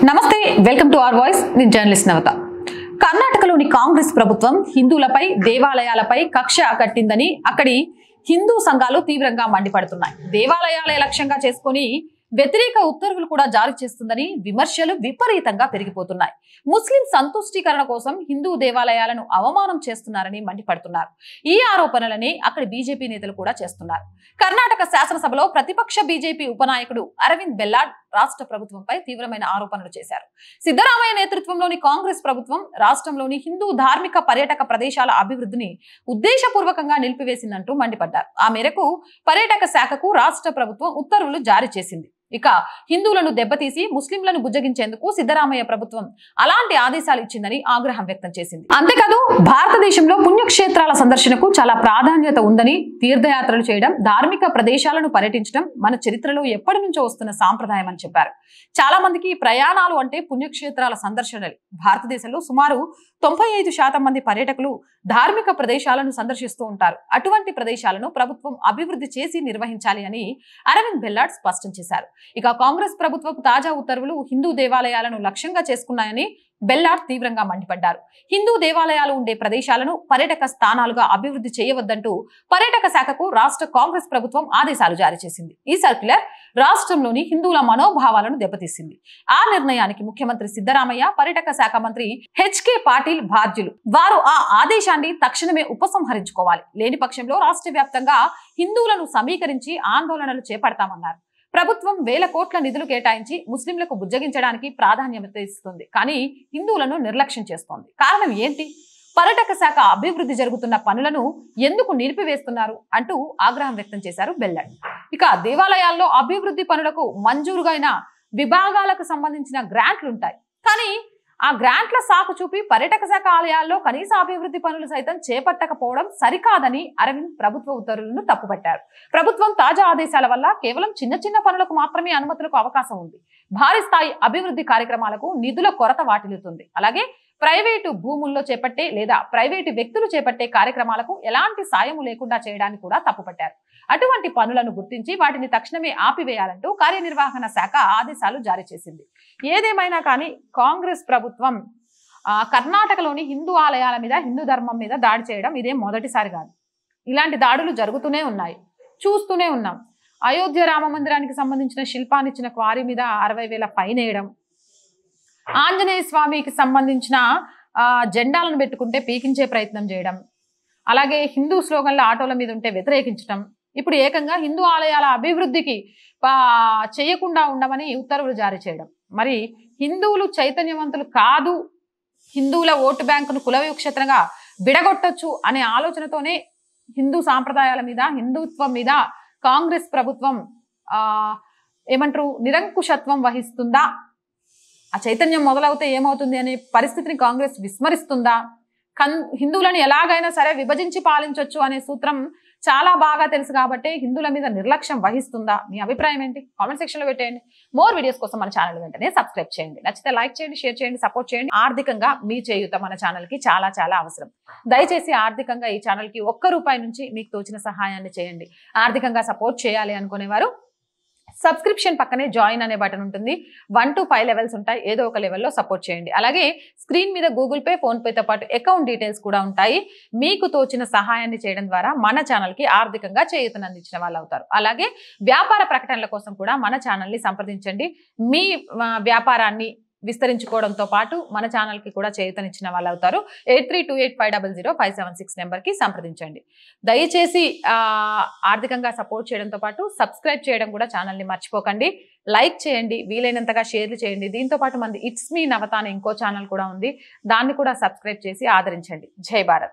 నమస్తే welcome to our voice నేను journalist నవత కర్ణాటకలోని కాంగ్రెస్ ప్రభుత్వం హిందువులపై దేవాలయాలపై కక్ష కట్టిందని అక్కడి హిందూ సంఘాలు తీవ్రంగా మండిపడుతున్నాయి. దేవాలయాలే లక్ష్యంగా చేసుకొని వ్యతిరేక ఉత్తర్వులు కూడా జారీ చేస్తుందని విమర్శలు విపరీతంగా పెరిగిపోతున్నాయి. ముస్లిం సంతుష్టీకరణ కోసం హిందూ దేవాలయాలను అవమానం చేస్తున్నారని మండిపడుతున్నారు. ఈ ఆరోపణలని అక్కడి బీజేపీ నేతలు కూడా చేస్తున్నారు. కర్ణాటక శాసనసభలో ప్రతిపక్ష బీజేపీ ఉపనాయకుడు అరవింద్ బెల్లాడ్ రాష్ట్ర ప్రభుత్వంపై తీవ్రమైన ఆరోపణలు చేశారు. సిద్ధరామయ్య నేతృత్వంలోని కాంగ్రెస్ ప్రభుత్వం రాష్ట్రంలోని హిందూ ధార్మిక పర్యాటక ప్రదేశాల అభివృద్ధిని ఉద్దేశపూర్వకంగా నిలిపివేసిందంటూ మండిపడ్డారు. ఆ మేరకు పర్యాటక శాఖకు రాష్ట్ర ప్రభుత్వం ఉత్తర్వులు జారీ చేసింది. ఇక హిందువులను దెబ్బతీసి ముస్లింలను బుజ్జగించేందుకు సిద్ధరామయ్య ప్రభుత్వం అలాంటి ఆదేశాలు ఇచ్చిందని ఆగ్రహం వ్యక్తం చేసింది. అంతేకాదు భారతదేశంలో పుణ్యక్షేత్రాల సందర్శనకు చాలా ప్రాధాన్యత ఉందని, తీర్థయాత్రలు చేయడం, ధార్మిక ప్రదేశాలను పర్యటించడం మన చరిత్రలో ఎప్పటి నుంచో వస్తున్న సాంప్రదాయం అని చెప్పారు. చాలా మందికి ప్రయాణాలు అంటే పుణ్యక్షేత్రాల సందర్శనలు. భారతదేశంలో సుమారు 95% మంది పర్యాటకులు ధార్మిక ప్రదేశాలను సందర్శిస్తూ ఉంటారు. అటువంటి ప్రదేశాలను ప్రభుత్వం అభివృద్ధి చేసి నిర్వహించాలి అని అరవింద్ బెల్లాడ్ స్పష్టం చేశారు. ఇక కాంగ్రెస్ ప్రభుత్వపు తాజా ఉత్తర్వులు హిందూ దేవాలయాలను లక్ష్యంగా చేసుకున్నాయని బెల్లాడ్ తీవ్రంగా మండిపడ్డారు. హిందూ దేవాలయాలు ఉండే ప్రదేశాలను పర్యాటక స్థానాలుగా అభివృద్ధి చేయవద్దంటూ పర్యాటక శాఖకు రాష్ట్ర కాంగ్రెస్ ప్రభుత్వం ఆదేశాలు జారీ చేసింది. ఈ సర్క్యులర్ రాష్ట్రంలోని హిందువుల మనోభావాలను దెబ్బతీసింది. ఆ నిర్ణయానికి ముఖ్యమంత్రి సిద్ధరామయ్య, పర్యాటక శాఖ మంత్రి హెచ్కే పాటిల్ బాధ్యులు. వారు ఆ ఆదేశాన్ని తక్షణమే ఉపసంహరించుకోవాలి. లేని పక్షంలో రాష్ట్ర వ్యాప్తంగా హిందువులను సమీకరించి ఆందోళనలు చేపడతామన్నారు. ప్రభుత్వం వేల కోట్ల నిధులు కేటాయించి ముస్లింలకు బుజ్జగించడానికి ప్రాధాన్యత ఇస్తుంది, కానీ హిందువులను నిర్లక్ష్యం చేస్తోంది. కారణం ఏంటి? పర్యాటక శాఖ అభివృద్ధి జరుగుతున్న పనులను ఎందుకు నిలిపివేస్తున్నారు అంటూ ఆగ్రహం వ్యక్తం చేశారు బెల్లాడ్. ఇక దేవాలయాల్లో అభివృద్ధి పనులకు మంజూరుగైన విభాగాలకు సంబంధించిన గ్రాంట్లు ఉంటాయి, కానీ ఆ గ్రాంట్ల సాకు చూపి పర్యాటక శాఖ ఆలయాల్లో కనీస అభివృద్ధి పనులు సైతం చేపట్టకపోవడం సరికాదని అరవింద్ ప్రభుత్వ ఉత్తర్వులను తప్పుపట్టారు. ప్రభుత్వం తాజా ఆదేశాల వల్ల కేవలం చిన్న చిన్న పనులకు మాత్రమే అనుమతులకు అవకాశం ఉంది. భారీ స్థాయి అభివృద్ధి కార్యక్రమాలకు నిధుల కొరత వాటిల్లుతుంది. అలాగే ప్రైవేటు భూముల్లో చేపట్టే లేదా ప్రైవేటు వ్యక్తులు చేపట్టే కార్యక్రమాలకు ఎలాంటి సాయం లేకుండా చేయడానికి కూడా తప్పుపట్టారు. అటువంటి పనులను గుర్తించి వాటిని తక్షణమే ఆపివేయాలంటూ కార్యనిర్వహణ శాఖ ఆదేశాలు జారీ చేసింది. ఏదేమైనా కానీ కాంగ్రెస్ ప్రభుత్వం కర్ణాటకలోని హిందూ ఆలయాల మీద, హిందూ ధర్మం మీద దాడి చేయడం ఇదే మొదటిసారి కాదు. ఇలాంటి దాడులు జరుగుతూనే ఉన్నాయి, చూస్తూనే ఉన్నాం. అయోధ్య రామ మందిరానికి సంబంధించిన శిల్పాన్ని ఇచ్చిన క్వారీ మీద 60,000 ఫైన్ వేయడం, ఆంజనేయ స్వామికి సంబంధించిన జెండాలను పెట్టుకుంటే పీకించే ప్రయత్నం చేయడం, అలాగే హిందూ స్లోగన్ల ఆటోల మీద ఉంటే వ్యతిరేకించడం, ఇప్పుడు ఏకంగా హిందూ ఆలయాల అభివృద్ధికి చేయకుండా ఉండమని ఉత్తర్వులు జారీ చేయడం. మరి హిందువులు చైతన్యవంతులు కాదు, హిందువుల ఓటు బ్యాంకును కులవివక్షతగా విడగొట్టొచ్చు అనే ఆలోచనతోనే హిందూ సాంప్రదాయాల మీద, హిందుత్వం మీద కాంగ్రెస్ ప్రభుత్వం నిరంకుశత్వం వహిస్తుందా? ఆ చైతన్యం మొదలవుతే ఏమవుతుంది అనే పరిస్థితిని కాంగ్రెస్ విస్మరిస్తుందా? హిందువులను ఎలాగైనా సరే విభజించి పాలించవచ్చు అనే సూత్రం చాలా బాగా తెలుసు కాబట్టి హిందువుల మీద నిర్లక్ష్యం వహిస్తుందా? మీ అభిప్రాయం ఏంటి? కామెంట్ సెక్షన్ లో పెట్టేయండి. మోర్ వీడియోస్ కోసం మన ఛానల్ వెంటనే సబ్స్క్రైబ్ చేయండి. నచ్చితే లైక్ చేయండి, షేర్ చేయండి, సపోర్ట్ చేయండి. ఆర్థికంగా మీ చేయూత మన ఛానల్ కి చాలా చాలా అవసరం. దయచేసి ఆర్థికంగా ఈ ఛానల్ కి ₹1 నుంచి మీకు తోచిన సహాయాన్ని చేయండి. ఆర్థికంగా సపోర్ట్ చేయాలి అనుకునేవారు సబ్స్క్రిప్షన్ పక్కనే జాయిన్ అనే బటన్ ఉంటుంది. 1 to 5 లెవెల్స్ ఉంటాయి. ఏదో ఒక లెవెల్లో సపోర్ట్ చేయండి. అలాగే స్క్రీన్ మీద గూగుల్ పే, ఫోన్ పేతో పాటు అకౌంట్ డీటెయిల్స్ కూడా ఉంటాయి. మీకు తోచిన సహాయాన్ని చేయడం ద్వారా మన ఛానల్కి ఆర్థికంగా చేయూతను అందించిన వాళ్ళు అవుతారు. అలాగే వ్యాపార ప్రకటనల కోసం కూడా మన ఛానల్ని సంప్రదించండి. మీ వ్యాపారాన్ని విస్తరించుకోవడంతో పాటు మన ఛానల్కి కూడా చేయూతనిచ్చిన వాళ్ళు అవుతారు. 8328500576 నెంబర్కి సంప్రదించండి. దయచేసి ఆర్థికంగా సపోర్ట్ చేయడంతో పాటు సబ్స్క్రైబ్ చేయడం కూడా ఛానల్ని మర్చిపోకండి. లైక్ చేయండి, వీలైనంతగా షేర్లు చేయండి. దీంతో పాటు మంది ఇట్స్ మీ నవత అనే ఇంకో ఛానల్ కూడా ఉంది, దాన్ని కూడా సబ్స్క్రైబ్ చేసి ఆదరించండి. జై భారత్.